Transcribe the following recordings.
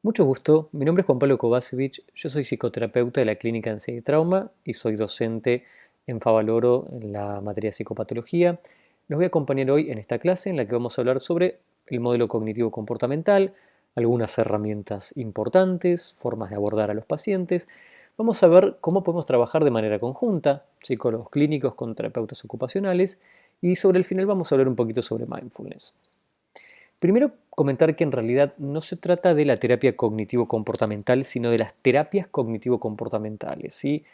Mucho gusto, mi nombre es Juan Pablo Kovacevic, yo soy psicoterapeuta de la Clínica de Ansiedad y Trauma y soy docente en Favaloro en la materia de psicopatología. Los voy a acompañar hoy en esta clase en la que vamos a hablar sobre el modelo cognitivo comportamental, algunas herramientas importantes, formas de abordar a los pacientes. Vamos a ver cómo podemos trabajar de manera conjunta, psicólogos clínicos con terapeutas ocupacionales, y sobre el final vamos a hablar un poquito sobre mindfulness. Primero, comentar que en realidad no se trata de la terapia cognitivo-comportamental, sino de las terapias cognitivo-comportamentales, ¿sí?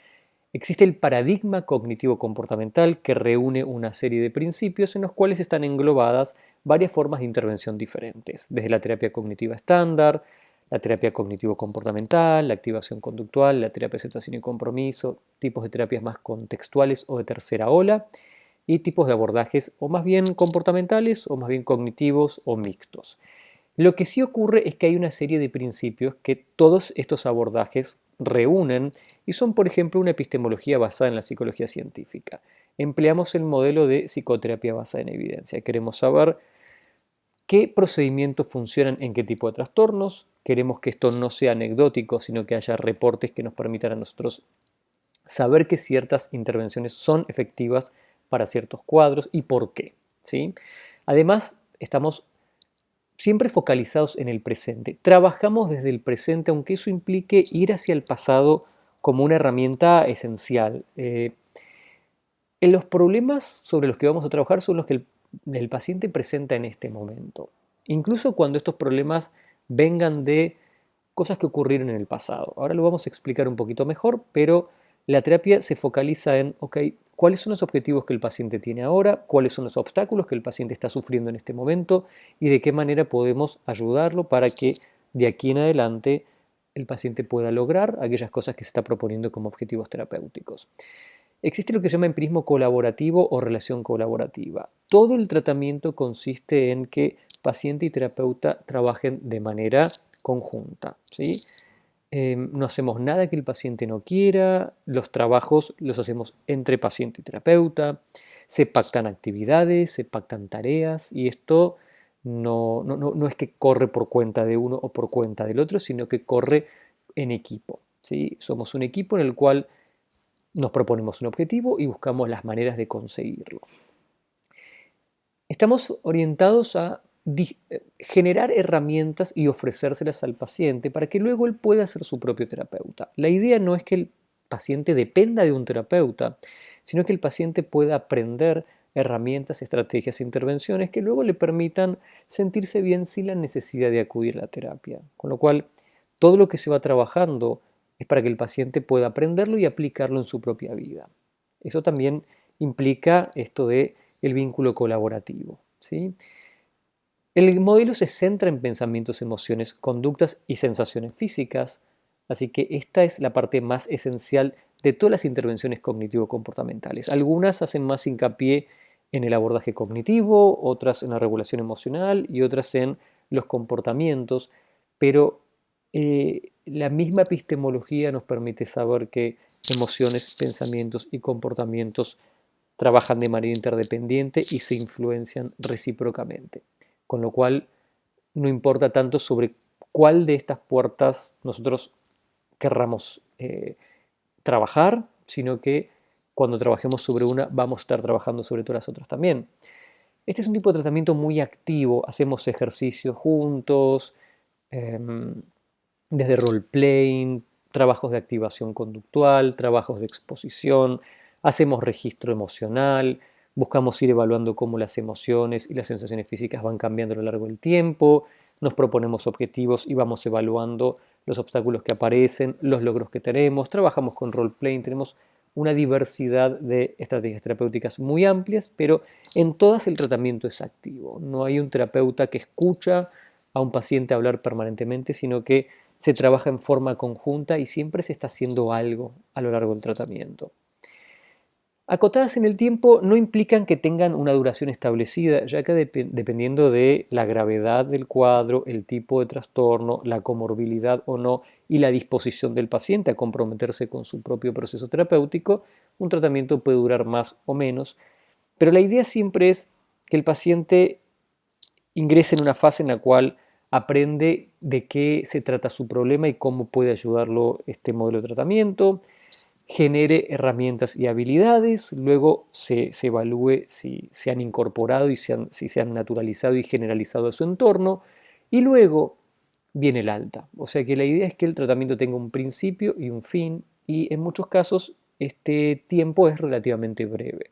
Existe el paradigma cognitivo-comportamental que reúne una serie de principios en los cuales están englobadas varias formas de intervención diferentes, desde la terapia cognitiva estándar, la terapia cognitivo-comportamental, la activación conductual, la terapia de aceptación y compromiso, tipos de terapias más contextuales o de tercera ola, y tipos de abordajes o más bien comportamentales o más bien cognitivos o mixtos. Lo que sí ocurre es que hay una serie de principios que todos estos abordajes reúnen y son, por ejemplo, una epistemología basada en la psicología científica. Empleamos el modelo de psicoterapia basada en evidencia. Queremos saber qué procedimientos funcionan en qué tipo de trastornos. Queremos que esto no sea anecdótico, sino que haya reportes que nos permitan a nosotros saber que ciertas intervenciones son efectivas para ciertos cuadros y por qué, ¿sí? Además, estamos siempre focalizados en el presente. Trabajamos desde el presente, aunque eso implique ir hacia el pasado como una herramienta esencial. Los problemas sobre los que vamos a trabajar son los que el paciente presenta en este momento. Incluso cuando estos problemas vengan de cosas que ocurrieron en el pasado. Ahora lo vamos a explicar un poquito mejor, pero la terapia se focaliza en, ok, ¿cuáles son los objetivos que el paciente tiene ahora? ¿Cuáles son los obstáculos que el paciente está sufriendo en este momento? ¿Y de qué manera podemos ayudarlo para que de aquí en adelante el paciente pueda lograr aquellas cosas que se está proponiendo como objetivos terapéuticos? Existe lo que se llama empirismo colaborativo o relación colaborativa. Todo el tratamiento consiste en que paciente y terapeuta trabajen de manera conjunta, ¿sí? No hacemos nada que el paciente no quiera, los trabajos los hacemos entre paciente y terapeuta, se pactan actividades, se pactan tareas y esto no es que corre por cuenta de uno o por cuenta del otro, sino que corre en equipo, ¿sí? Somos un equipo en el cual nos proponemos un objetivo y buscamos las maneras de conseguirlo. Estamos orientados a generar herramientas y ofrecérselas al paciente para que luego él pueda ser su propio terapeuta. La idea no es que el paciente dependa de un terapeuta, sino que el paciente pueda aprender herramientas, estrategias e intervenciones que luego le permitan sentirse bien sin la necesidad de acudir a la terapia. Con lo cual, todo lo que se va trabajando es para que el paciente pueda aprenderlo y aplicarlo en su propia vida. Eso también implica esto de el vínculo colaborativo, ¿sí? El modelo se centra en pensamientos, emociones, conductas y sensaciones físicas, así que esta es la parte más esencial de todas las intervenciones cognitivo-comportamentales. Algunas hacen más hincapié en el abordaje cognitivo, otras en la regulación emocional y otras en los comportamientos, pero la misma epistemología nos permite saber que emociones, pensamientos y comportamientos trabajan de manera interdependiente y se influencian recíprocamente. Con lo cual, no importa tanto sobre cuál de estas puertas nosotros querramos trabajar, sino que cuando trabajemos sobre una, vamos a estar trabajando sobre todas las otras también. Este es un tipo de tratamiento muy activo, hacemos ejercicios juntos, desde role-playing, trabajos de activación conductual, trabajos de exposición, hacemos registro emocional, buscamos ir evaluando cómo las emociones y las sensaciones físicas van cambiando a lo largo del tiempo, nos proponemos objetivos y vamos evaluando los obstáculos que aparecen, los logros que tenemos, trabajamos con role-playing, tenemos una diversidad de estrategias terapéuticas muy amplias, pero en todas el tratamiento es activo. No hay un terapeuta que escucha a un paciente hablar permanentemente, sino que se trabaja en forma conjunta y siempre se está haciendo algo a lo largo del tratamiento. Acotadas en el tiempo no implican que tengan una duración establecida, ya que dependiendo de la gravedad del cuadro, el tipo de trastorno, la comorbilidad o no y la disposición del paciente a comprometerse con su propio proceso terapéutico, un tratamiento puede durar más o menos, pero la idea siempre es que el paciente ingrese en una fase en la cual aprende de qué se trata su problema y cómo puede ayudarlo este modelo de tratamiento, genere herramientas y habilidades, luego se evalúe si se han incorporado y si se han naturalizado y generalizado a su entorno, y luego viene el alta. O sea que la idea es que el tratamiento tenga un principio y un fin, y en muchos casos este tiempo es relativamente breve.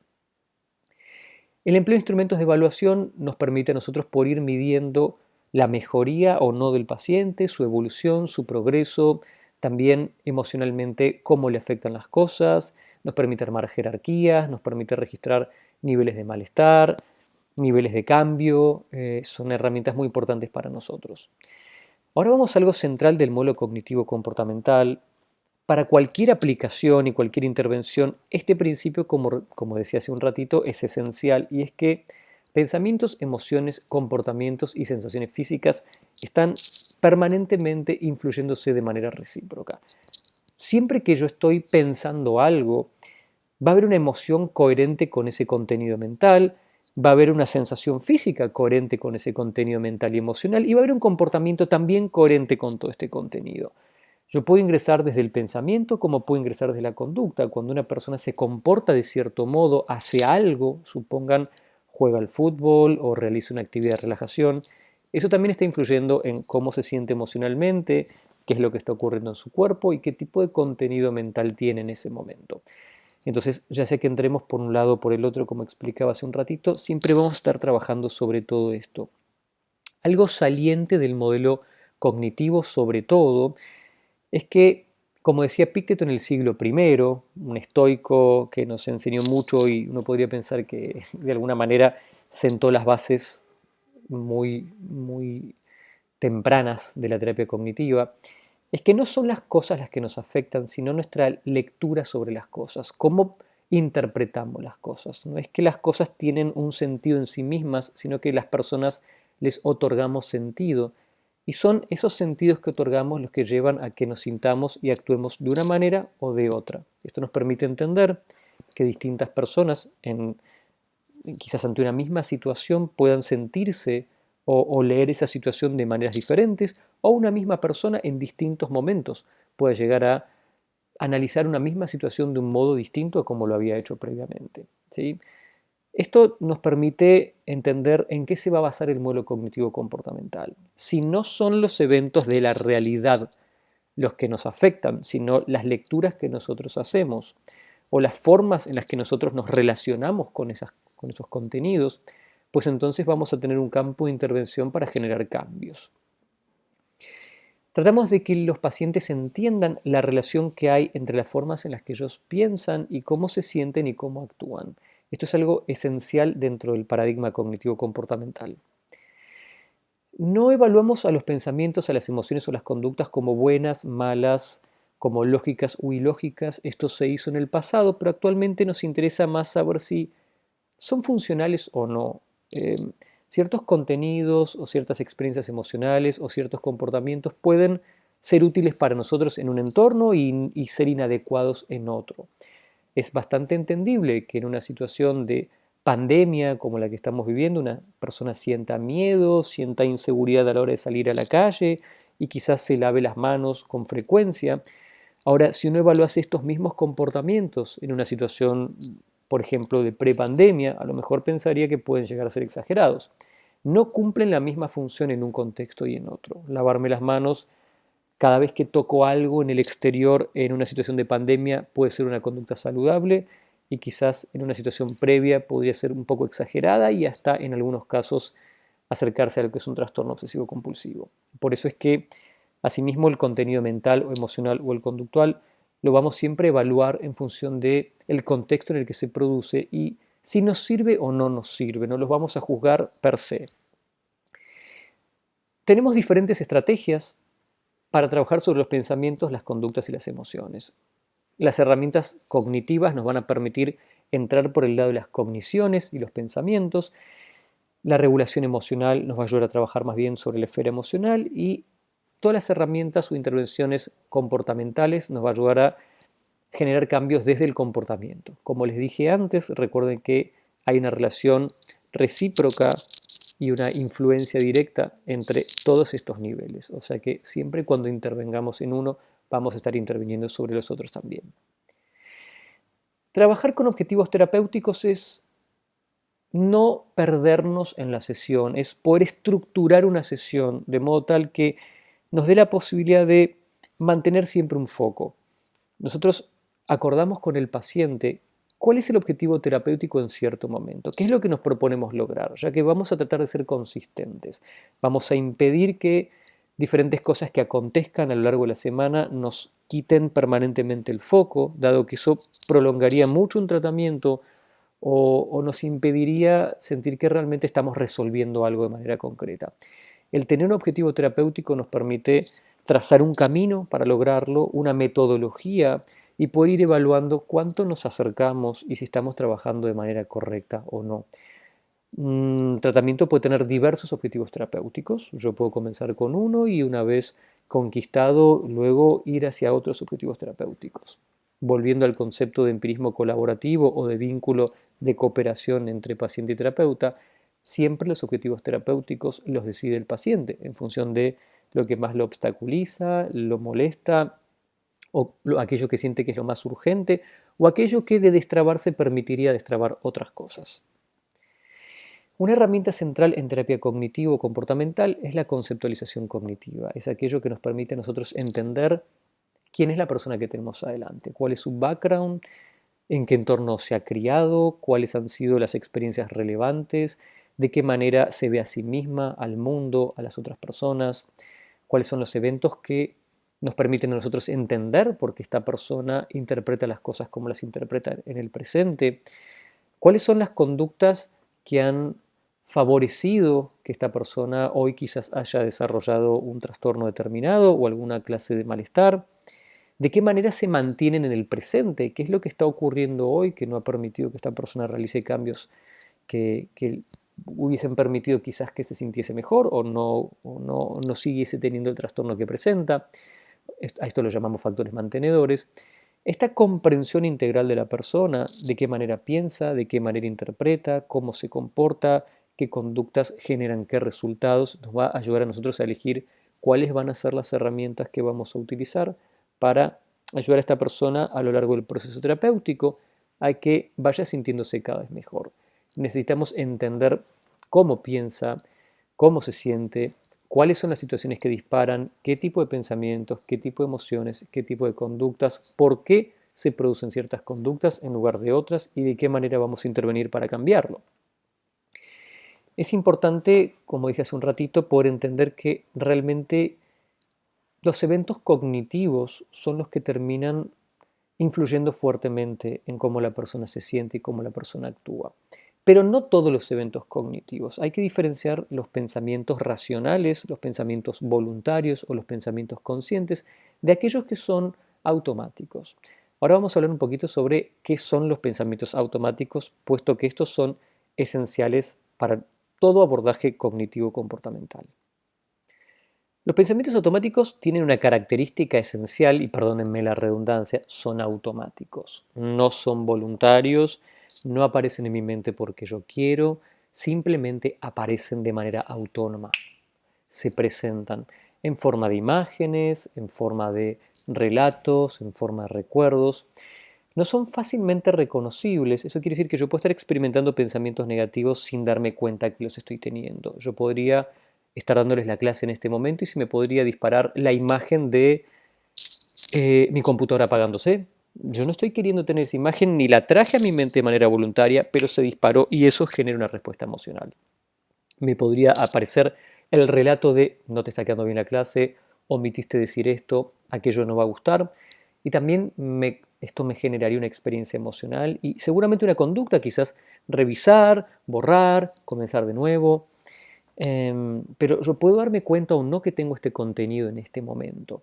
El empleo de instrumentos de evaluación nos permite a nosotros por ir midiendo la mejoría o no del paciente, su evolución, su progreso, también emocionalmente cómo le afectan las cosas, nos permite armar jerarquías, nos permite registrar niveles de malestar, niveles de cambio, son herramientas muy importantes para nosotros. Ahora vamos a algo central del modelo cognitivo comportamental. Para cualquier aplicación y cualquier intervención, este principio, como decía hace un ratito, es esencial, y es que pensamientos, emociones, comportamientos y sensaciones físicas están permanentemente influyéndose de manera recíproca. Siempre que yo estoy pensando algo, va a haber una emoción coherente con ese contenido mental, va a haber una sensación física coherente con ese contenido mental y emocional, y va a haber un comportamiento también coherente con todo este contenido. Yo puedo ingresar desde el pensamiento como puedo ingresar desde la conducta. Cuando una persona se comporta de cierto modo, hace algo, supongan juega al fútbol o realiza una actividad de relajación, eso también está influyendo en cómo se siente emocionalmente, qué es lo que está ocurriendo en su cuerpo y qué tipo de contenido mental tiene en ese momento. Entonces, ya sea que entremos por un lado o por el otro, como explicaba hace un ratito, siempre vamos a estar trabajando sobre todo esto. Algo saliente del modelo cognitivo, sobre todo, es que, como decía Epicteto en el siglo I, un estoico que nos enseñó mucho y uno podría pensar que de alguna manera sentó las bases muy tempranas de la terapia cognitiva, es que no son las cosas las que nos afectan, sino nuestra lectura sobre las cosas, cómo interpretamos las cosas. No es que las cosas tienen un sentido en sí mismas, sino que las personas les otorgamos sentido. Y son esos sentidos que otorgamos los que llevan a que nos sintamos y actuemos de una manera o de otra. Esto nos permite entender que distintas personas, quizás ante una misma situación, puedan sentirse o leer esa situación de maneras diferentes, o una misma persona en distintos momentos puede llegar a analizar una misma situación de un modo distinto a como lo había hecho previamente, ¿sí? Esto nos permite entender en qué se va a basar el modelo cognitivo comportamental. Si no son los eventos de la realidad los que nos afectan, sino las lecturas que nosotros hacemos o las formas en las que nosotros nos relacionamos con esos contenidos, pues entonces vamos a tener un campo de intervención para generar cambios. Tratamos de que los pacientes entiendan la relación que hay entre las formas en las que ellos piensan y cómo se sienten y cómo actúan. Esto es algo esencial dentro del paradigma cognitivo-comportamental. No evaluamos a los pensamientos, a las emociones o las conductas como buenas, malas, como lógicas o ilógicas. Esto se hizo en el pasado, pero actualmente nos interesa más saber si son funcionales o no. Ciertos contenidos o ciertas experiencias emocionales o ciertos comportamientos pueden ser útiles para nosotros en un entorno y ser inadecuados en otro. Es bastante entendible que en una situación de pandemia como la que estamos viviendo, una persona sienta miedo, sienta inseguridad a la hora de salir a la calle y quizás se lave las manos con frecuencia. Ahora, si uno evalúa estos mismos comportamientos en una situación, por ejemplo, de prepandemia, a lo mejor pensaría que pueden llegar a ser exagerados. No cumplen la misma función en un contexto y en otro. Lavarme las manos cada vez que toco algo en el exterior en una situación de pandemia puede ser una conducta saludable y quizás en una situación previa podría ser un poco exagerada y hasta en algunos casos acercarse a lo que es un trastorno obsesivo compulsivo. Por eso es que asimismo el contenido mental o emocional o el conductual lo vamos siempre a evaluar en función del contexto en el que se produce y si nos sirve o no nos sirve, no los vamos a juzgar per se. Tenemos diferentes estrategias para trabajar sobre los pensamientos, las conductas y las emociones. Las herramientas cognitivas nos van a permitir entrar por el lado de las cogniciones y los pensamientos. La regulación emocional nos va a ayudar a trabajar más bien sobre la esfera emocional y todas las herramientas o intervenciones comportamentales nos va a ayudar a generar cambios desde el comportamiento. Como les dije antes, recuerden que hay una relación recíproca y una influencia directa entre todos estos niveles. O sea que siempre cuando intervengamos en uno, vamos a estar interviniendo sobre los otros también. Trabajar con objetivos terapéuticos es no perdernos en la sesión, es poder estructurar una sesión de modo tal que nos dé la posibilidad de mantener siempre un foco. Nosotros acordamos con el paciente cuál es el objetivo terapéutico en cierto momento, qué es lo que nos proponemos lograr, ya que vamos a tratar de ser consistentes. Vamos a impedir que diferentes cosas que acontezcan a lo largo de la semana nos quiten permanentemente el foco, dado que eso prolongaría mucho un tratamiento o nos impediría sentir que realmente estamos resolviendo algo de manera concreta. El tener un objetivo terapéutico nos permite trazar un camino para lograrlo, una metodología y poder ir evaluando cuánto nos acercamos y si estamos trabajando de manera correcta o no. Un tratamiento puede tener diversos objetivos terapéuticos. Yo puedo comenzar con uno y una vez conquistado, luego ir hacia otros objetivos terapéuticos. Volviendo al concepto de empirismo colaborativo o de vínculo de cooperación entre paciente y terapeuta, siempre los objetivos terapéuticos los decide el paciente en función de lo que más lo obstaculiza, lo molesta, o aquello que siente que es lo más urgente, o aquello que de destrabarse permitiría destrabar otras cosas. Una herramienta central en terapia cognitivo-comportamental es la conceptualización cognitiva. Es aquello que nos permite a nosotros entender quién es la persona que tenemos adelante, cuál es su background, en qué entorno se ha criado, cuáles han sido las experiencias relevantes, de qué manera se ve a sí misma, al mundo, a las otras personas, cuáles son los eventos que nos permiten a nosotros entender por qué esta persona interpreta las cosas como las interpreta en el presente, cuáles son las conductas que han favorecido que esta persona hoy quizás haya desarrollado un trastorno determinado o alguna clase de malestar, de qué manera se mantienen en el presente, qué es lo que está ocurriendo hoy que no ha permitido que esta persona realice cambios que hubiesen permitido quizás que se sintiese mejor o no siguiese teniendo el trastorno que presenta. A esto lo llamamos factores mantenedores. Esta comprensión integral de la persona, de qué manera piensa, de qué manera interpreta, cómo se comporta, qué conductas generan qué resultados, nos va a ayudar a nosotros a elegir cuáles van a ser las herramientas que vamos a utilizar para ayudar a esta persona a lo largo del proceso terapéutico a que vaya sintiéndose cada vez mejor. Necesitamos entender cómo piensa, cómo se siente, cuáles son las situaciones que disparan, qué tipo de pensamientos, qué tipo de emociones, qué tipo de conductas, por qué se producen ciertas conductas en lugar de otras y de qué manera vamos a intervenir para cambiarlo. Es importante, como dije hace un ratito, poder entender que realmente los eventos cognitivos son los que terminan influyendo fuertemente en cómo la persona se siente y cómo la persona actúa. Pero no todos los eventos cognitivos. Hay que diferenciar los pensamientos racionales, los pensamientos voluntarios o los pensamientos conscientes de aquellos que son automáticos. Ahora vamos a hablar un poquito sobre qué son los pensamientos automáticos, puesto que estos son esenciales para todo abordaje cognitivo-comportamental. Los pensamientos automáticos tienen una característica esencial, y perdónenme la redundancia, son automáticos. No son voluntarios, no aparecen en mi mente porque yo quiero, simplemente aparecen de manera autónoma. Se presentan en forma de imágenes, en forma de relatos, en forma de recuerdos. No son fácilmente reconocibles, eso quiere decir que yo puedo estar experimentando pensamientos negativos sin darme cuenta que los estoy teniendo. Yo podría estar dándoles la clase en este momento y se me podría disparar la imagen de mi computadora apagándose. Yo no estoy queriendo tener esa imagen ni la traje a mi mente de manera voluntaria, pero se disparó y eso genera una respuesta emocional. Me podría aparecer el relato de no te está quedando bien la clase, omitiste decir esto, aquello no va a gustar. Y también esto me generaría una experiencia emocional y seguramente una conducta, quizás revisar, borrar, comenzar de nuevo. Pero yo puedo darme cuenta o no que tengo este contenido en este momento.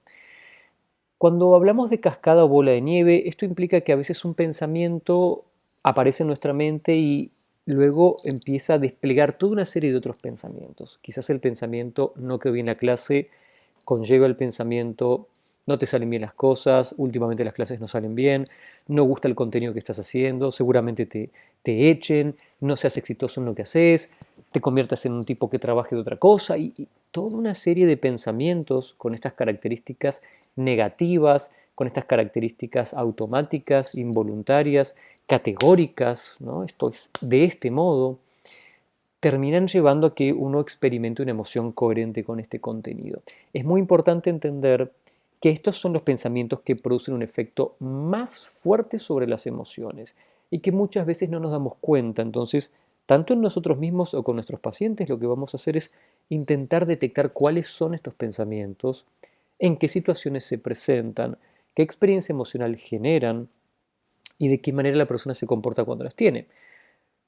Cuando hablamos de cascada o bola de nieve, esto implica que a veces un pensamiento aparece en nuestra mente y luego empieza a desplegar toda una serie de otros pensamientos. Quizás el pensamiento no quedó bien la clase, conlleva el pensamiento no te salen bien las cosas, últimamente las clases no salen bien, no gusta el contenido que estás haciendo, seguramente te echen, no seas exitoso en lo que haces. te conviertas en un tipo que trabaje de otra cosa y toda una serie de pensamientos con estas características negativas, con estas características automáticas, involuntarias, categóricas, ¿no? Esto es de este modo, terminan llevando a que uno experimente una emoción coherente con este contenido. Es muy importante entender que estos son los pensamientos que producen un efecto más fuerte sobre las emociones y que muchas veces no nos damos cuenta. Entonces, tanto en nosotros mismos o con nuestros pacientes, lo que vamos a hacer es intentar detectar cuáles son estos pensamientos, en qué situaciones se presentan, qué experiencia emocional generan y de qué manera la persona se comporta cuando las tiene.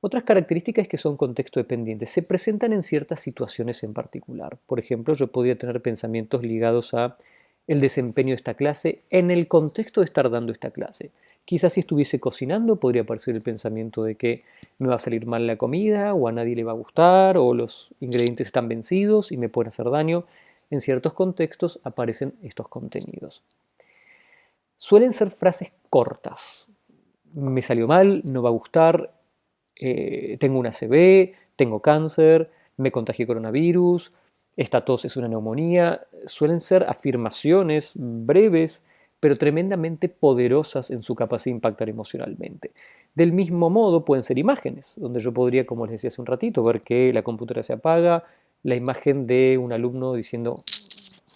Otras características es que son contexto dependientes, se presentan en ciertas situaciones en particular. Por ejemplo, yo podría tener pensamientos ligados a el desempeño de esta clase en el contexto de estar dando esta clase. Quizás si estuviese cocinando podría aparecer el pensamiento de que me va a salir mal la comida o a nadie le va a gustar o los ingredientes están vencidos y me pueden hacer daño. En ciertos contextos aparecen estos contenidos. Suelen ser frases cortas. Me salió mal, no va a gustar, tengo una ACV, tengo cáncer, me contagié coronavirus, esta tos es una neumonía. Suelen ser afirmaciones breves, pero tremendamente poderosas en su capacidad de impactar emocionalmente. Del mismo modo pueden ser imágenes, donde yo podría, como les decía hace un ratito, ver que la computadora se apaga, la imagen de un alumno diciendo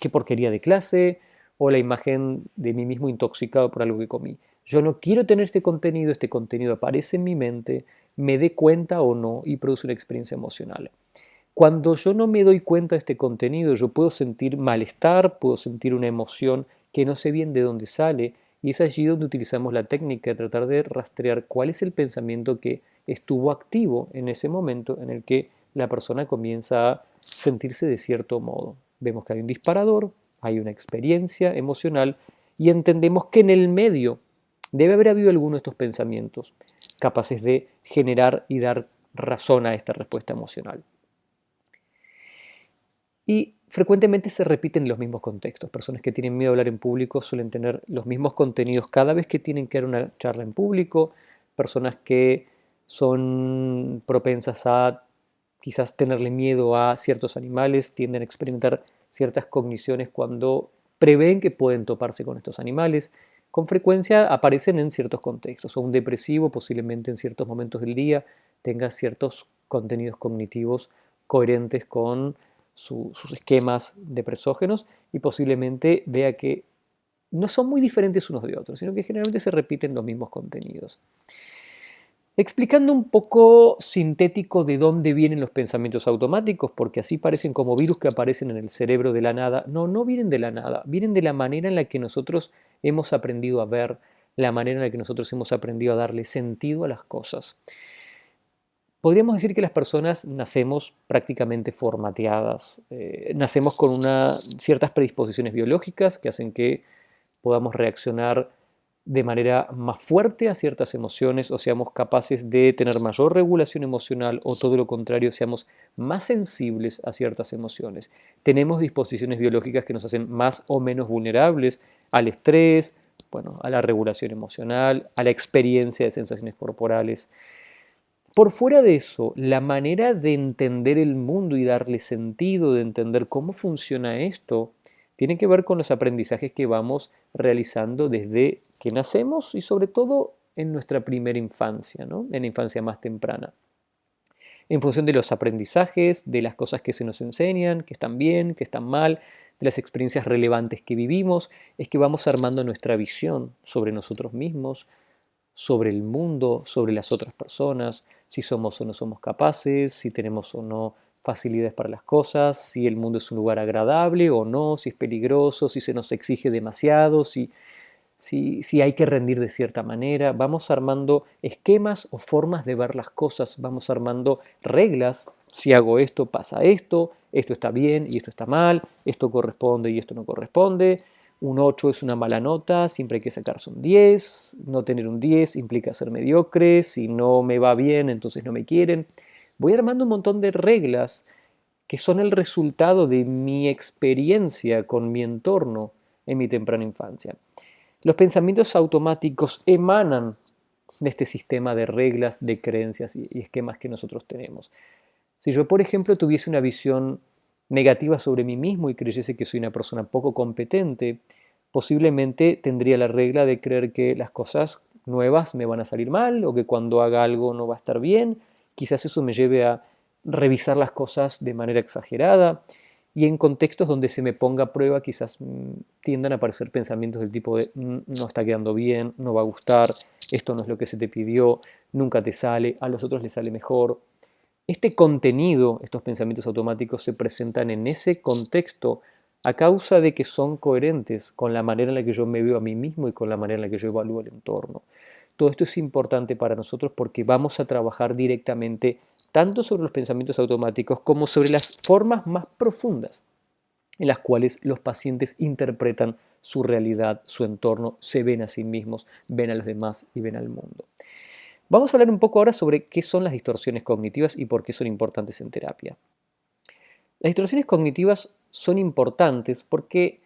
qué porquería de clase, o la imagen de mí mismo intoxicado por algo que comí. Yo no quiero tener este contenido aparece en mi mente, me dé cuenta o no y produce una experiencia emocional. Cuando yo no me doy cuenta de este contenido, yo puedo sentir malestar, puedo sentir una emoción que no sé bien de dónde sale, y es allí donde utilizamos la técnica de tratar de rastrear cuál es el pensamiento que estuvo activo en ese momento en el que la persona comienza a sentirse de cierto modo. Vemos que hay un disparador, hay una experiencia emocional y entendemos que en el medio debe haber habido alguno de estos pensamientos capaces de generar y dar razón a esta respuesta emocional. Y frecuentemente se repiten los mismos contextos. Personas que tienen miedo a hablar en público suelen tener los mismos contenidos cada vez que tienen que dar una charla en público. Personas que son propensas a quizás tenerle miedo a ciertos animales tienden a experimentar ciertas cogniciones cuando prevén que pueden toparse con estos animales. Con frecuencia aparecen en ciertos contextos. O un depresivo posiblemente en ciertos momentos del día tenga ciertos contenidos cognitivos coherentes con sus esquemas depresógenos y posiblemente vea que no son muy diferentes unos de otros, sino que generalmente se repiten los mismos contenidos. Explicando un poco sintético de dónde vienen los pensamientos automáticos, porque así parecen como virus que aparecen en el cerebro de la nada. No, no vienen de la nada, vienen de la manera en la que nosotros hemos aprendido a ver, la manera en la que nosotros hemos aprendido a darle sentido a las cosas. Podríamos decir que las personas nacemos prácticamente formateadas, nacemos con ciertas predisposiciones biológicas que hacen que podamos reaccionar de manera más fuerte a ciertas emociones o seamos capaces de tener mayor regulación emocional o todo lo contrario, seamos más sensibles a ciertas emociones. Tenemos disposiciones biológicas que nos hacen más o menos vulnerables al estrés, bueno, a la regulación emocional, a la experiencia de sensaciones corporales. Por fuera de eso, la manera de entender el mundo y darle sentido, de entender cómo funciona esto, tiene que ver con los aprendizajes que vamos realizando desde que nacemos y sobre todo en nuestra primera infancia, ¿no? En la infancia más temprana. En función de los aprendizajes, de las cosas que se nos enseñan, que están bien, que están mal, de las experiencias relevantes que vivimos, es que vamos armando nuestra visión sobre nosotros mismos, sobre el mundo, sobre las otras personas, si somos o no somos capaces, si tenemos o no facilidades para las cosas, si el mundo es un lugar agradable o no, si es peligroso, si se nos exige demasiado, si hay que rendir de cierta manera. Vamos armando esquemas o formas de ver las cosas, vamos armando reglas. Si hago esto, pasa esto está bien y esto está mal, esto corresponde y esto no corresponde. Un 8 es una mala nota, siempre hay que sacarse un 10. No tener un 10 implica ser mediocre. Si no me va bien, entonces no me quieren. Voy armando un montón de reglas que son el resultado de mi experiencia con mi entorno en mi temprana infancia. Los pensamientos automáticos emanan de este sistema de reglas, de creencias y esquemas que nosotros tenemos. Si yo, por ejemplo, tuviese una visión negativa sobre mí mismo y creyese que soy una persona poco competente, posiblemente tendría la regla de creer que las cosas nuevas me van a salir mal o que cuando haga algo no va a estar bien. Quizás eso me lleve a revisar las cosas de manera exagerada y en contextos donde se me ponga a prueba quizás tiendan a aparecer pensamientos del tipo de no está quedando bien, no va a gustar, esto no es lo que se te pidió, nunca te sale, a los otros les sale mejor. Este contenido, estos pensamientos automáticos se presentan en ese contexto a causa de que son coherentes con la manera en la que yo me veo a mí mismo y con la manera en la que yo evalúo el entorno. Todo esto es importante para nosotros porque vamos a trabajar directamente tanto sobre los pensamientos automáticos como sobre las formas más profundas en las cuales los pacientes interpretan su realidad, su entorno, se ven a sí mismos, ven a los demás y ven al mundo. Vamos a hablar un poco ahora sobre qué son las distorsiones cognitivas y por qué son importantes en terapia. Las distorsiones cognitivas son importantes porque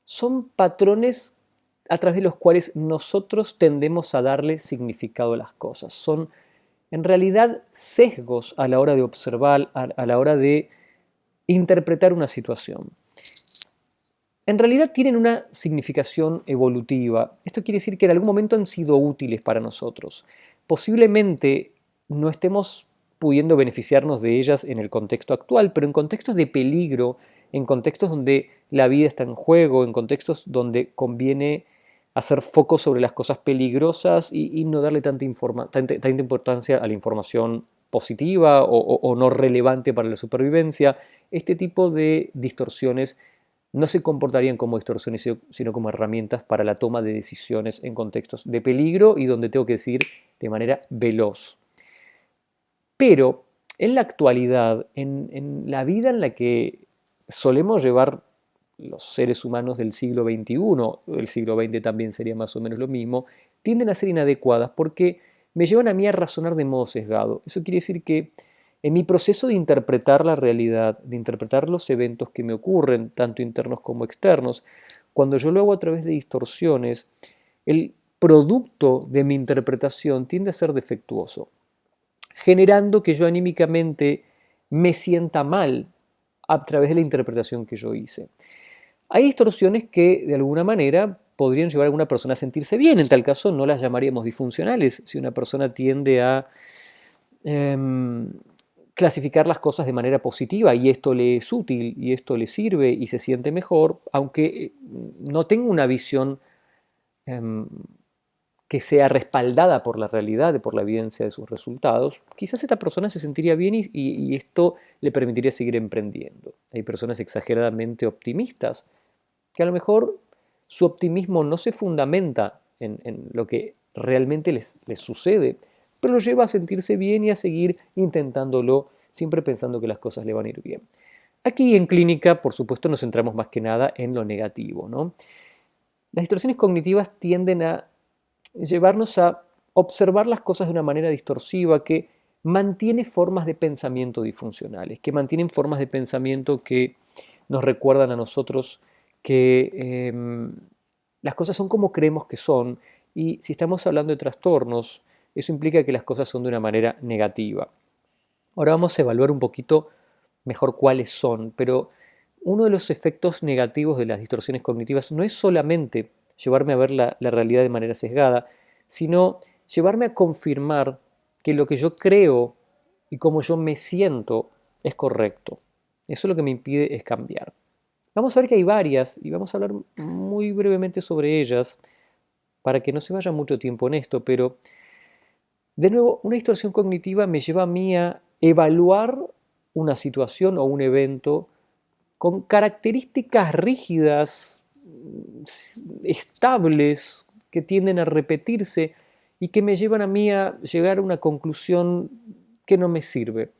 son patrones a través de los cuales nosotros tendemos a darle significado a las cosas. Son en realidad sesgos a la hora de observar, a la hora de interpretar una situación. En realidad tienen una significación evolutiva. Esto quiere decir que en algún momento han sido útiles para nosotros. Posiblemente no estemos pudiendo beneficiarnos de ellas en el contexto actual, pero en contextos de peligro, en contextos donde la vida está en juego, en contextos donde conviene hacer foco sobre las cosas peligrosas y no darle tanta importancia a la información positiva o no relevante para la supervivencia, este tipo de distorsiones no se comportarían como distorsiones, sino como herramientas para la toma de decisiones en contextos de peligro y donde tengo que decir de manera veloz. Pero en la actualidad, en la vida en la que solemos llevar los seres humanos del siglo XXI, el siglo XX también sería más o menos lo mismo, tienden a ser inadecuadas porque me llevan a mí a razonar de modo sesgado. Eso quiere decir que en mi proceso de interpretar la realidad, de interpretar los eventos que me ocurren, tanto internos como externos, cuando yo lo hago a través de distorsiones, el producto de mi interpretación tiende a ser defectuoso, generando que yo anímicamente me sienta mal a través de la interpretación que yo hice. Hay distorsiones que de alguna manera podrían llevar a una persona a sentirse bien. En tal caso no las llamaríamos disfuncionales. Si una persona tiende a clasificar las cosas de manera positiva y esto le es útil y esto le sirve y se siente mejor, aunque no tenga una visión que sea respaldada por la realidad, por la evidencia de sus resultados, quizás esta persona se sentiría bien y esto le permitiría seguir emprendiendo. Hay personas exageradamente optimistas que a lo mejor su optimismo no se fundamenta en lo que realmente les sucede, pero lo lleva a sentirse bien y a seguir intentándolo, siempre pensando que las cosas le van a ir bien. Aquí en clínica, por supuesto, nos centramos más que nada en lo negativo, ¿no? Las distorsiones cognitivas tienden a llevarnos a observar las cosas de una manera distorsiva que mantiene formas de pensamiento disfuncionales, que mantienen formas de pensamiento que nos recuerdan a nosotros que las cosas son como creemos que son y si estamos hablando de trastornos, eso implica que las cosas son de una manera negativa. Ahora vamos a evaluar un poquito mejor cuáles son, pero uno de los efectos negativos de las distorsiones cognitivas no es solamente llevarme a ver la realidad de manera sesgada, sino llevarme a confirmar que lo que yo creo y cómo yo me siento es correcto. Eso lo que me impide es cambiar. Vamos a ver que hay varias y vamos a hablar muy brevemente sobre ellas para que no se vaya mucho tiempo en esto, pero de nuevo, una distorsión cognitiva me lleva a mí a evaluar una situación o un evento con características rígidas, estables, que tienden a repetirse y que me llevan a mí a llegar a una conclusión que no me sirve.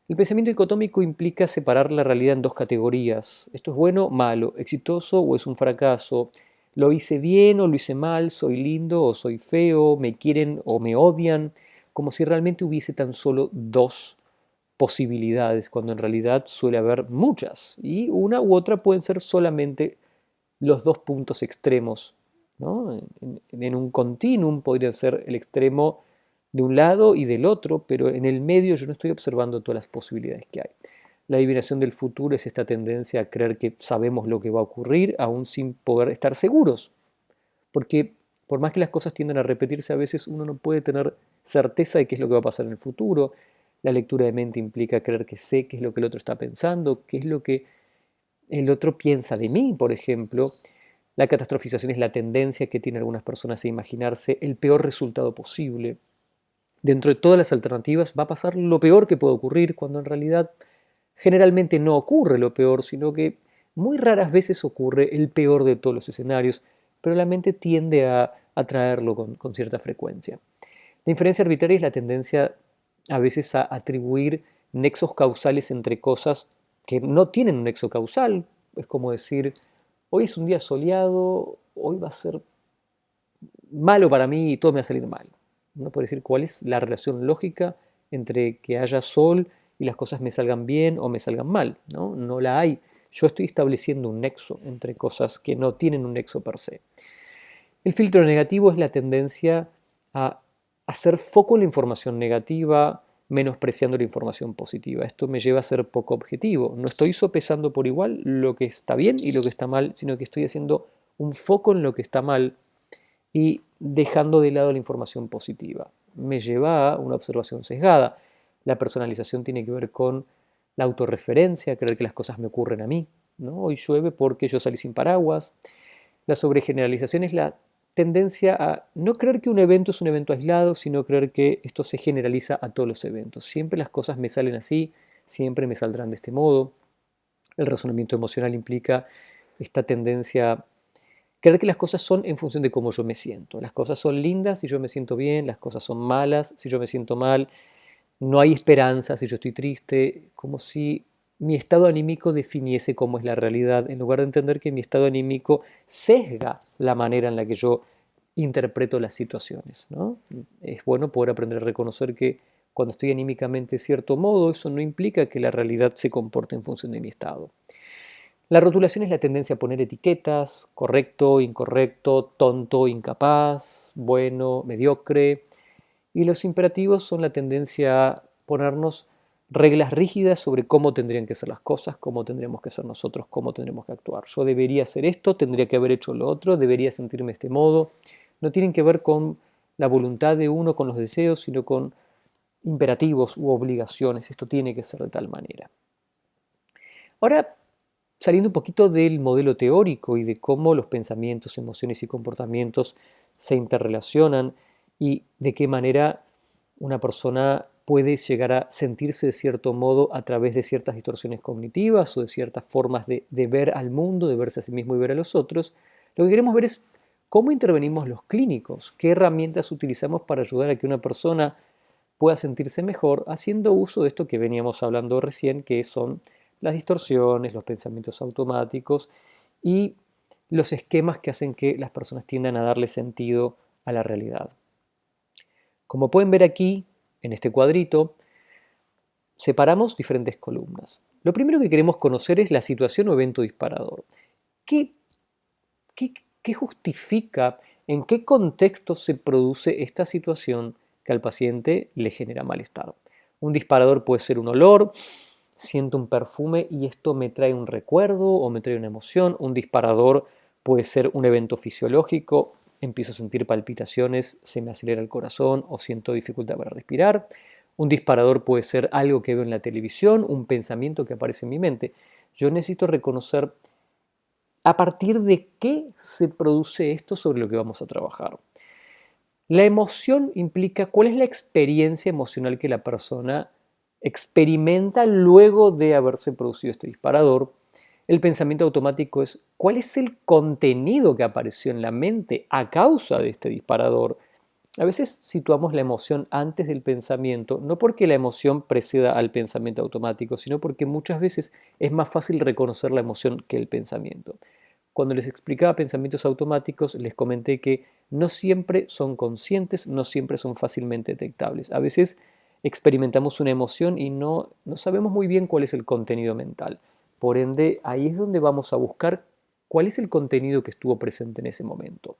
El pensamiento dicotómico implica separar la realidad en dos categorías. Esto es bueno, malo, exitoso o es un fracaso. Lo hice bien o lo hice mal, soy lindo o soy feo, me quieren o me odian, como si realmente hubiese tan solo dos posibilidades, cuando en realidad suele haber muchas, y una u otra pueden ser solamente los dos puntos extremos, ¿no? En un continuum podría ser el extremo de un lado y del otro, pero en el medio yo no estoy observando todas las posibilidades que hay. La adivinación del futuro es esta tendencia a creer que sabemos lo que va a ocurrir, aún sin poder estar seguros. Porque por más que las cosas tiendan a repetirse, a veces uno no puede tener certeza de qué es lo que va a pasar en el futuro. La lectura de mente implica creer que sé qué es lo que el otro está pensando, qué es lo que el otro piensa de mí, por ejemplo. La catastrofización es la tendencia que tienen algunas personas a imaginarse el peor resultado posible. Dentro de todas las alternativas va a pasar lo peor que puede ocurrir, cuando en realidad generalmente no ocurre lo peor, sino que muy raras veces ocurre el peor de todos los escenarios, pero la mente tiende a atraerlo con cierta frecuencia. La inferencia arbitraria es la tendencia a veces a atribuir nexos causales entre cosas que no tienen un nexo causal. Es como decir, hoy es un día soleado, hoy va a ser malo para mí y todo me va a salir mal. Uno puede decir cuál es la relación lógica entre que haya sol y las cosas me salgan bien o me salgan mal. No, no la hay. Yo estoy estableciendo un nexo entre cosas que no tienen un nexo per se. El filtro negativo es la tendencia a hacer foco en la información negativa, menospreciando la información positiva. Esto me lleva a ser poco objetivo. No estoy sopesando por igual lo que está bien y lo que está mal, sino que estoy haciendo un foco en lo que está mal y dejando de lado la información positiva. Me lleva a una observación sesgada. La personalización tiene que ver con la autorreferencia, creer que las cosas me ocurren a mí. ¿No? Hoy llueve porque yo salí sin paraguas. La sobregeneralización es la tendencia a no creer que un evento es un evento aislado, sino creer que esto se generaliza a todos los eventos. Siempre las cosas me salen así, siempre me saldrán de este modo. El razonamiento emocional implica esta tendencia a creer que las cosas son en función de cómo yo me siento. Las cosas son lindas si yo me siento bien, las cosas son malas si yo me siento mal. No hay esperanza si yo estoy triste, como si mi estado anímico definiese cómo es la realidad, en lugar de entender que mi estado anímico sesga la manera en la que yo interpreto las situaciones, ¿no? Es bueno poder aprender a reconocer que cuando estoy anímicamente de cierto modo, eso no implica que la realidad se comporte en función de mi estado. La rotulación es la tendencia a poner etiquetas, correcto, incorrecto, tonto, incapaz, bueno, mediocre. Y los imperativos son la tendencia a ponernos reglas rígidas sobre cómo tendrían que ser las cosas, cómo tendríamos que ser nosotros, cómo tendríamos que actuar. Yo debería hacer esto, tendría que haber hecho lo otro, debería sentirme de este modo. No tienen que ver con la voluntad de uno, con los deseos, sino con imperativos u obligaciones. Esto tiene que ser de tal manera. Ahora, saliendo un poquito del modelo teórico y de cómo los pensamientos, emociones y comportamientos se interrelacionan y de qué manera una persona puede llegar a sentirse de cierto modo a través de ciertas distorsiones cognitivas o de ciertas formas de ver al mundo, de verse a sí mismo y ver a los otros, lo que queremos ver es cómo intervenimos los clínicos, qué herramientas utilizamos para ayudar a que una persona pueda sentirse mejor haciendo uso de esto que veníamos hablando recién, que son las distorsiones, los pensamientos automáticos y los esquemas que hacen que las personas tiendan a darle sentido a la realidad. Como pueden ver aquí, en este cuadrito, separamos diferentes columnas. Lo primero que queremos conocer es la situación o evento disparador. ¿Qué, qué justifica, en qué contexto se produce esta situación que al paciente le genera malestar? Un disparador puede ser un olor, siento un perfume y esto me trae un recuerdo o me trae una emoción. Un disparador puede ser un evento fisiológico, empiezo a sentir palpitaciones, se me acelera el corazón o siento dificultad para respirar. Un disparador puede ser algo que veo en la televisión, un pensamiento que aparece en mi mente. Yo necesito reconocer a partir de qué se produce esto sobre lo que vamos a trabajar. La emoción implica cuál es la experiencia emocional que la persona experimenta luego de haberse producido este disparador. El pensamiento automático es cuál es el contenido que apareció en la mente a causa de este disparador. A veces situamos la emoción antes del pensamiento, no porque la emoción preceda al pensamiento automático, sino porque muchas veces es más fácil reconocer la emoción que el pensamiento. Cuando les explicaba pensamientos automáticos, les comenté que no siempre son conscientes, no siempre son fácilmente detectables. A veces experimentamos una emoción y no sabemos muy bien cuál es el contenido mental. Por ende, ahí es donde vamos a buscar cuál es el contenido que estuvo presente en ese momento.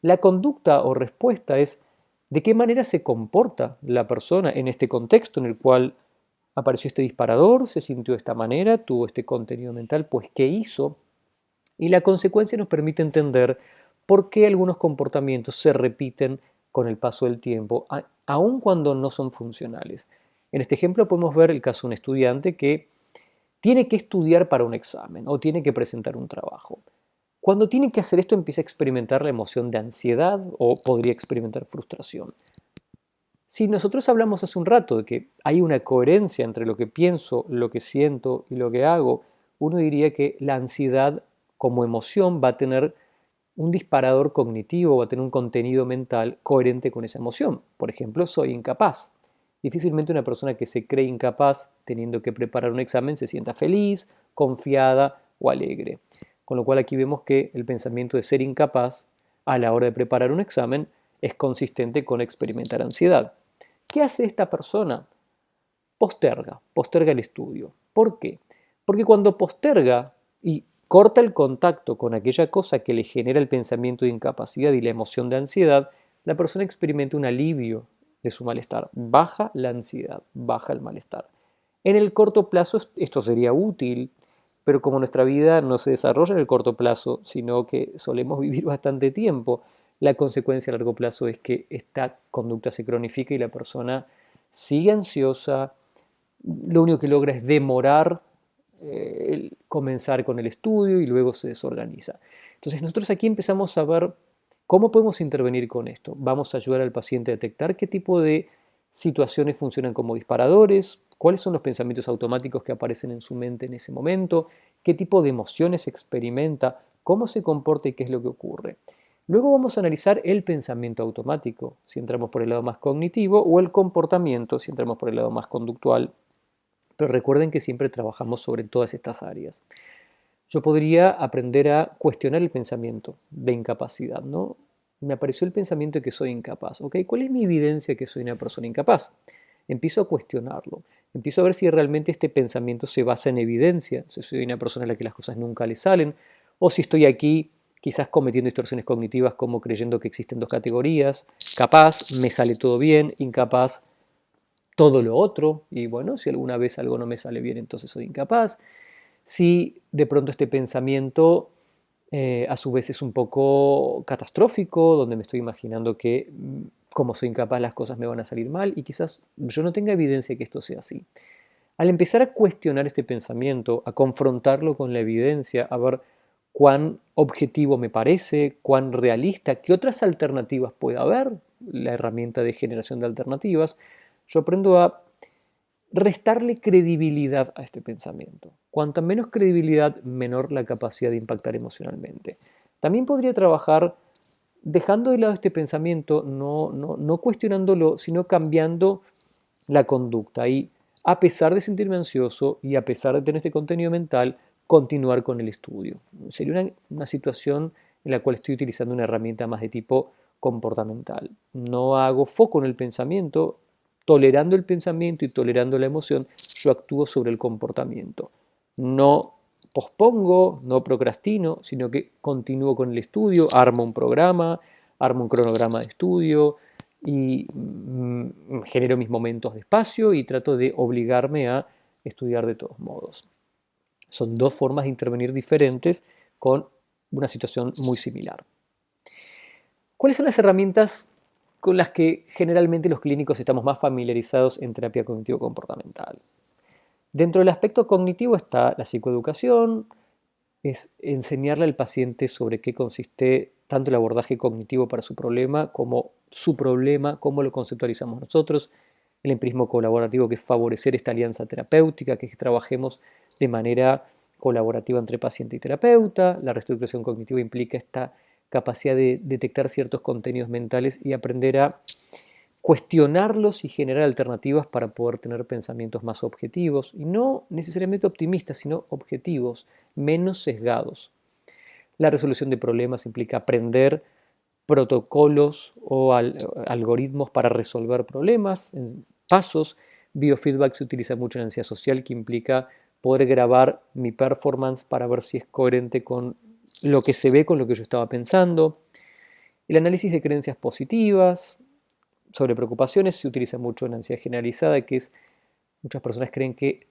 La conducta o respuesta es ¿De qué manera se comporta la persona en este contexto en el cual apareció este disparador, se sintió de esta manera, tuvo este contenido mental? Pues, ¿qué hizo? Y la consecuencia nos permite entender por qué algunos comportamientos se repiten con el paso del tiempo, aun cuando no son funcionales. En este ejemplo podemos ver el caso de un estudiante que tiene que estudiar para un examen o tiene que presentar un trabajo. Cuando tiene que hacer esto empieza a experimentar la emoción de ansiedad o podría experimentar frustración. Si nosotros hablamos hace un rato de que hay una coherencia entre lo que pienso, lo que siento y lo que hago, uno diría que la ansiedad como emoción va a tener un disparador cognitivo, va a tener un contenido mental coherente con esa emoción. Por ejemplo, soy incapaz. Difícilmente una persona que se cree incapaz teniendo que preparar un examen se sienta feliz, confiada o alegre. Con lo cual aquí vemos que el pensamiento de ser incapaz a la hora de preparar un examen es consistente con experimentar ansiedad. ¿Qué hace esta persona? Posterga el estudio. ¿Por qué? Porque cuando posterga y corta el contacto con aquella cosa que le genera el pensamiento de incapacidad y la emoción de ansiedad, la persona experimenta un alivio de su malestar. Baja la ansiedad, baja el malestar. En el corto plazo esto sería útil, pero como nuestra vida no se desarrolla en el corto plazo, sino que solemos vivir bastante tiempo, la consecuencia a largo plazo es que esta conducta se cronifica y la persona sigue ansiosa, lo único que logra es demorar comenzar con el estudio y luego se desorganiza. Entonces nosotros aquí empezamos a ver cómo podemos intervenir con esto. Vamos a ayudar al paciente a detectar qué tipo de situaciones funcionan como disparadores, cuáles son los pensamientos automáticos que aparecen en su mente en ese momento, qué tipo de emociones experimenta, cómo se comporta y qué es lo que ocurre. Luego vamos a analizar el pensamiento automático, si entramos por el lado más cognitivo, o el comportamiento, si entramos por el lado más conductual. Pero recuerden que siempre trabajamos sobre todas estas áreas. Yo podría aprender a cuestionar el pensamiento de incapacidad, ¿no? Me apareció el pensamiento de que soy incapaz. ¿Ok? ¿Cuál es mi evidencia de que soy una persona incapaz? Empiezo a cuestionarlo. Empiezo a ver si realmente este pensamiento se basa en evidencia, si soy una persona a la que las cosas nunca le salen, o si estoy aquí quizás cometiendo distorsiones cognitivas como creyendo que existen dos categorías, capaz, me sale todo bien, incapaz, todo lo otro, y bueno, si alguna vez algo no me sale bien, entonces soy incapaz. Si de pronto este pensamiento a su vez es un poco catastrófico, donde me estoy imaginando que como soy incapaz las cosas me van a salir mal y quizás yo no tenga evidencia de que esto sea así. Al empezar a cuestionar este pensamiento, a confrontarlo con la evidencia, a ver cuán objetivo me parece, cuán realista, qué otras alternativas puede haber, la herramienta de generación de alternativas, yo aprendo a restarle credibilidad a este pensamiento. Cuanta menos credibilidad, menor la capacidad de impactar emocionalmente. También podría trabajar dejando de lado este pensamiento, no cuestionándolo, sino cambiando la conducta y a pesar de sentirme ansioso y a pesar de tener este contenido mental, continuar con el estudio. Sería una situación en la cual estoy utilizando una herramienta más de tipo comportamental. No hago foco en el pensamiento, tolerando el pensamiento y tolerando la emoción, yo actúo sobre el comportamiento. No pospongo, no procrastino, sino que continúo con el estudio, armo un programa, armo un cronograma de estudio y genero mis momentos de espacio y trato de obligarme a estudiar de todos modos. Son dos formas de intervenir diferentes con una situación muy similar. ¿Cuáles son las herramientas con las que generalmente los clínicos estamos más familiarizados en terapia cognitivo-comportamental? Dentro del aspecto cognitivo está la psicoeducación, es enseñarle al paciente sobre qué consiste tanto el abordaje cognitivo para su problema, cómo lo conceptualizamos nosotros, el empirismo colaborativo, que es favorecer esta alianza terapéutica, que es que trabajemos de manera colaborativa entre paciente y terapeuta. La reestructuración cognitiva implica esta capacidad de detectar ciertos contenidos mentales y aprender a cuestionarlos y generar alternativas para poder tener pensamientos más objetivos, y no necesariamente optimistas, sino objetivos, menos sesgados. La resolución de problemas implica aprender protocolos o algoritmos para resolver problemas, en pasos. Biofeedback se utiliza mucho en ansiedad social, que implica poder grabar mi performance para ver si es coherente con lo que se ve con lo que yo estaba pensando. El análisis de creencias positivas, sobre preocupaciones se utiliza mucho en ansiedad generalizada, que es, muchas personas creen que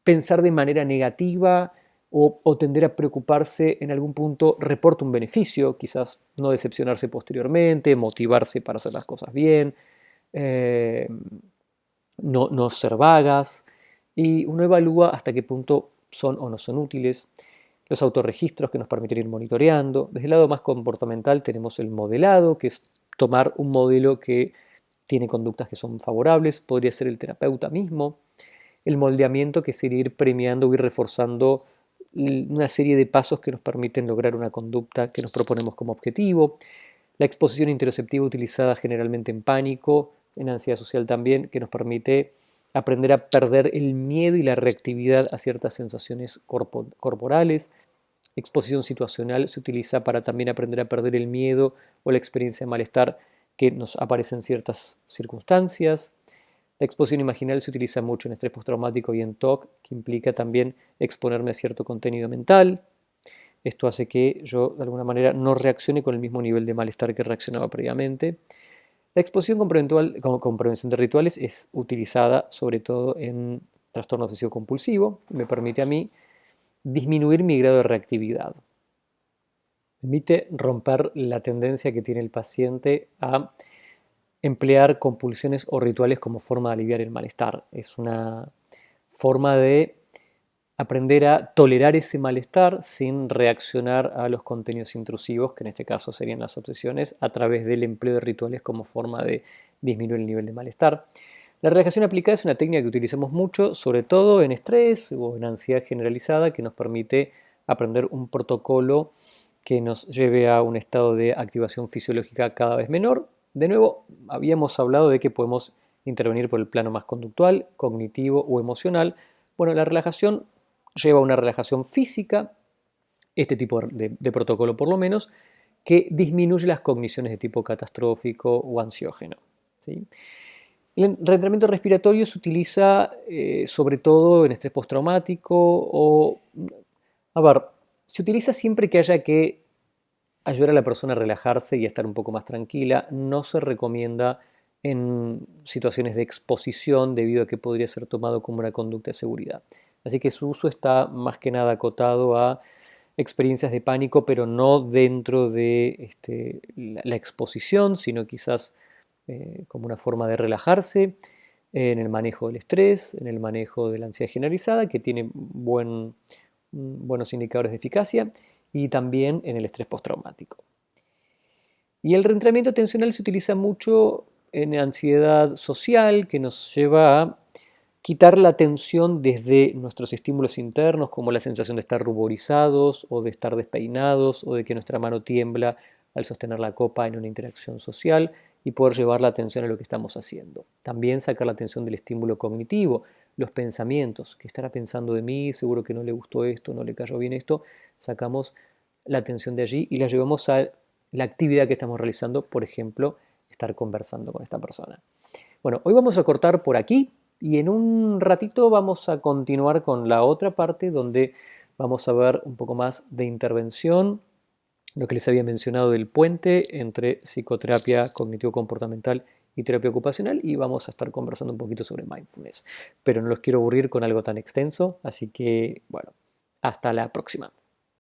pensar de manera negativa o tender a preocuparse en algún punto reporta un beneficio, quizás no decepcionarse posteriormente, motivarse para hacer las cosas bien, eh, no ser vagas, y uno evalúa hasta qué punto son o no son útiles. Los autorregistros que nos permiten ir monitoreando. Desde el lado más comportamental tenemos el modelado, que es tomar un modelo que tiene conductas que son favorables, podría ser el terapeuta mismo. El moldeamiento, que sería ir premiando o ir reforzando una serie de pasos que nos permiten lograr una conducta que nos proponemos como objetivo. La exposición interoceptiva utilizada generalmente en pánico, en ansiedad social también, que nos permite aprender a perder el miedo y la reactividad a ciertas sensaciones corporales. Exposición situacional se utiliza para también aprender a perder el miedo o la experiencia de malestar que nos aparece en ciertas circunstancias. La exposición imaginal se utiliza mucho en estrés postraumático y en TOC, que implica también exponerme a cierto contenido mental. Esto hace que yo, de alguna manera, no reaccione con el mismo nivel de malestar que reaccionaba previamente. La exposición con prevención de rituales es utilizada sobre todo en trastorno obsesivo compulsivo. Me permite a mí disminuir mi grado de reactividad. Permite romper la tendencia que tiene el paciente a emplear compulsiones o rituales como forma de aliviar el malestar. Es una forma de aprender a tolerar ese malestar sin reaccionar a los contenidos intrusivos, que en este caso serían las obsesiones, a través del empleo de rituales como forma de disminuir el nivel de malestar. La relajación aplicada es una técnica que utilizamos mucho, sobre todo en estrés o en ansiedad generalizada, que nos permite aprender un protocolo que nos lleve a un estado de activación fisiológica cada vez menor. De nuevo, habíamos hablado de que podemos intervenir por el plano más conductual, cognitivo o emocional. Bueno, la relajación lleva a una relajación física, este tipo de protocolo por lo menos, que disminuye las cogniciones de tipo catastrófico o ansiógeno, ¿sí? El entrenamiento respiratorio se utiliza sobre todo en estrés postraumático o, a ver, se utiliza siempre que haya que ayudar a la persona a relajarse y a estar un poco más tranquila. No se recomienda en situaciones de exposición debido a que podría ser tomado como una conducta de seguridad. Así que su uso está más que nada acotado a experiencias de pánico, pero no dentro de la exposición, sino quizás como una forma de relajarse en el manejo del estrés, en el manejo de la ansiedad generalizada, que tiene buenos indicadores de eficacia, y también en el estrés postraumático. Y el reentrenamiento atencional se utiliza mucho en ansiedad social, que nos lleva a quitar la atención desde nuestros estímulos internos, como la sensación de estar ruborizados o de estar despeinados o de que nuestra mano tiembla al sostener la copa en una interacción social, y poder llevar la atención a lo que estamos haciendo. También sacar la atención del estímulo cognitivo, los pensamientos, ¿qué estará pensando de mí? Seguro que no le gustó esto, no le cayó bien esto. Sacamos la atención de allí y la llevamos a la actividad que estamos realizando, por ejemplo, estar conversando con esta persona. Bueno, hoy vamos a cortar por aquí y en un ratito vamos a continuar con la otra parte donde vamos a ver un poco más de intervención, lo que les había mencionado del puente entre psicoterapia cognitivo-comportamental y terapia ocupacional, y vamos a estar conversando un poquito sobre mindfulness. Pero no los quiero aburrir con algo tan extenso, así que bueno, hasta la próxima.